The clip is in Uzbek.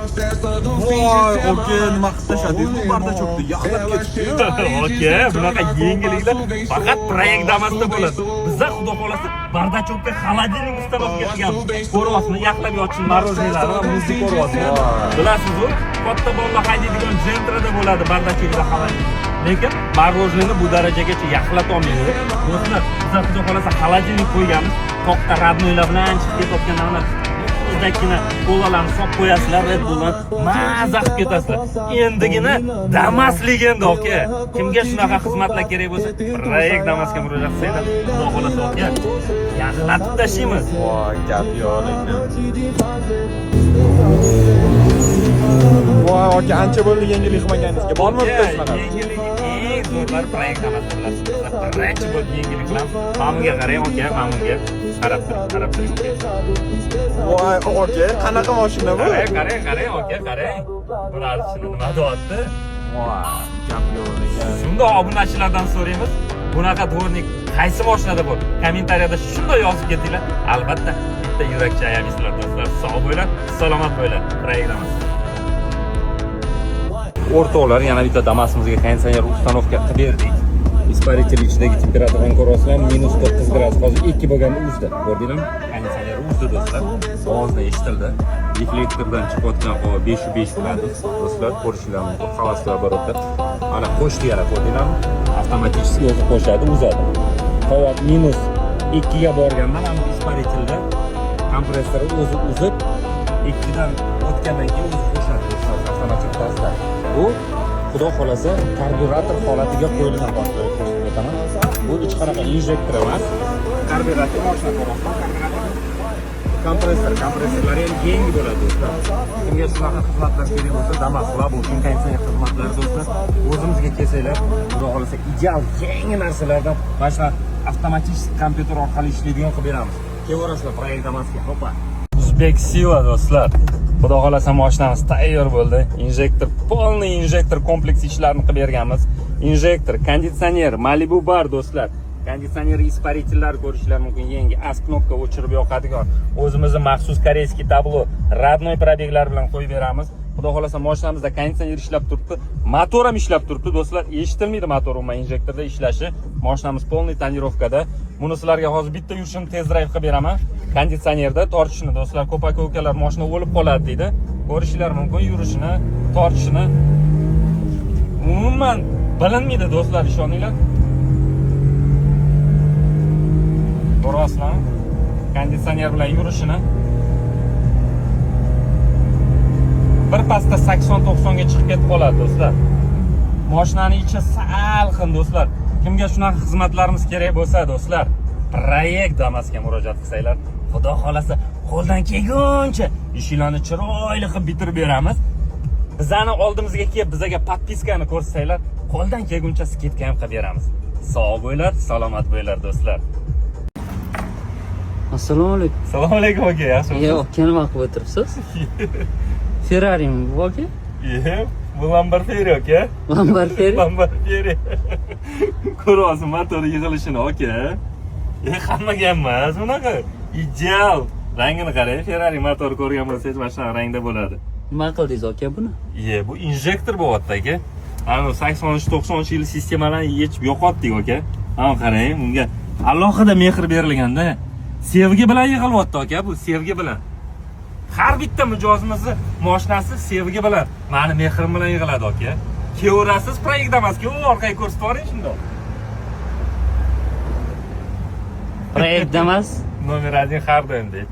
Voy, oke, nima qilib tashladingiz? Bu barda cho'kdi, yaxlab ketibdi. Oke, bunaqa yengilliklar faqat proyekt damasda bo'ladi. Bizda xudo xolasa bardachokka xolodilnik ustanovka qilgan. Ko'ryapsizmi, yaxlab yotsin marojniylari va muzli ko'ryapsizmi? Bilasiz-ku, katta bolalar haydaydigan jentrada bo'ladi bardachokda xolodilnik. Lekin marojniyni bu darajagacha yaxlata olmaydi. Do'stlar, bizda xudo xolasa xolodilnik qo'yganmiz. Toqta radnoylar bilan chiqib ketayotganlarni bizdagina kolalarni solib qo'yasizlar, Red Bulldan maza qilib ketasizlar. Endigina Damas legenda aka. Kimga shunaqa xizmatlar kerak bo'lsa, proyekt Damasga murojaat qilsanglar, xudo xolasa aka, yaxlatib tashlaymiz. Voy, gap yo'q lekin. Voy, aka, ancha bo'ldi yangilik qilmaganingizga. Bormi bitta Yangilik eng zo'rlar proyekt Damasda bilasizlar. Birinchi bo'lib yangilik bilan mamga qarang aka, mamga qarab turing. Voy, aka, qanaqa mashina bu? Qarang aka, qarang. Bular shuni nima deyapti? Voy, gap yo'q lekin. Shunda obunachilardan so'raymiz. Bunaqa dvornik qaysi mashinada bor? Kommentariyada shunday yozib ketinglar. Albatta, bitta yurak chayamisizlar do'stlar. Sog' bo'linglar, salomat bo'linglar. Proyektamiz. O'rtoqlar, yana bitta Damasimizga konditsioner ustanovka qilib berdik. Испаритель ichidagi temperaturani ko'ryapsizlar, -9 gradus. Hozir 2 bo'lganda uzdi. Ko'rdinglarmi? Konditsioner uzdi do'stlar. Ovozda eshitildi. Reflektordan chiqayotgan havo 505 gradus. Do'stlar, ko'rishingiz mumkin. Havasli оборотda. Mana qo'shdi yana, ko'rdinglarmi? Avtomatik o'zi qo'shadi, uzadi. Havo -2 ga borganda mana испарителda kompressor o'zi uzib, 2 dan o'tgandan keyin o'zi qo'shadi. Avtomatik tarzda. Bu xudo xolasa karburator holatiga qo'yilgan boshqa ko'rsataman. Bu hech qanaqa injektor emas. Karburator mashina ko'rasiz. Kompressorlari ham yangi bo'ladi do'stlar. Kimga shunaqa xizmatlar kerak bo'lsa, Damas Labo konditsioner xizmatlari do'stlar, o'zimizga kelsanglar, xudo xolasa ideal yangi narsalardan mana shu avtomatik kompyuter orqali ishlaydigan qilib beramiz. Kelaverasizlar proyekt Damasga. Hoppa. Uzbek Siva do'stlar. Xudo xolasa mashinamiz tayyor bo'ldi. Injektor, полный injektor kompleks ishlarini qilib berganmiz. Injektor, konditsioner, Malibu bar do'stlar. Konditsioner испарительlar ko'rishingiz mumkin. Yangi as knopka o'chirib yoqadigan. O'zimizning maxsus koreyskiy tablo, radnoy probeglar bilan qo'yib beramiz. Xudo xolasa mashinamizda konditsioner ishlab turibdi. Motor ham ishlab turibdi do'stlar. Eshitilmaydi motor umuman injektorda ishlashi. Mashinamiz полный tonirovkada. Buni sizlarga hozir bitta yurishini tez drive qilib beraman. Konditsionerda tortishini do'stlar, ko'p aka-ukalar mashina o'lib qoladi deydi. Ko'rishingiz mumkin yurishini, tortishini. Umuman bilinmaydi do'stlar, ishoninglar. Ko'rasizlarmi? Konditsioner bilan yurishini. Bir pasta 80-90 ga chiqib ketib qoladi do'stlar. Mashinaning ichi salqin do'stlar. Kimga shunaqa xizmatlarimiz kerak bo'lsa do'stlar, proyekt Damasga murojaat qilsanglar, xudo xolasa qo'ldan kelguncha ishlarni chiroyli qilib bitirib beramiz. Bizani oldimizga kelib bizga podpiskani ko'rsatsangiz, qo'ldan kelguncha skitka ham qilib beramiz. Sog' bo'linglar, salomat bo'linglar do'stlar. Assalomu alaykum. Assalomu alaykum aka, yaxshimisiz? Yo'q, nima qilib o'tiribsiz? Ferrarimi bu aka? Yo'q, bu Lamborghini aka. Lamborghini. Ko'ryapsiz motor yig'ilishini aka. Hammaga emas, bunaqa ideal. Rangini qarang, Ferrari motor ko'rgan bo'lsangiz, mana shunaqa rangda bo'ladi. Nima qildingiz aka buni? Bu injektor bo'lyapti aka. Ana 80-90 yil sistemalarni yechib yo'qotdik aka. Mana qarang, bunga alohida mehr berilganda, sevgi bilan yig'ilyapti aka, bu sevgi bilan. Har bitta mijozimizni mashinasi sevgi bilan, meni mehrim bilan yig'iladi aka. Kelaverasiz proyekt Damasga, orqaga ko'rsatib yuboring shundoq. Proyekt Damas номер 1 har doim deydi.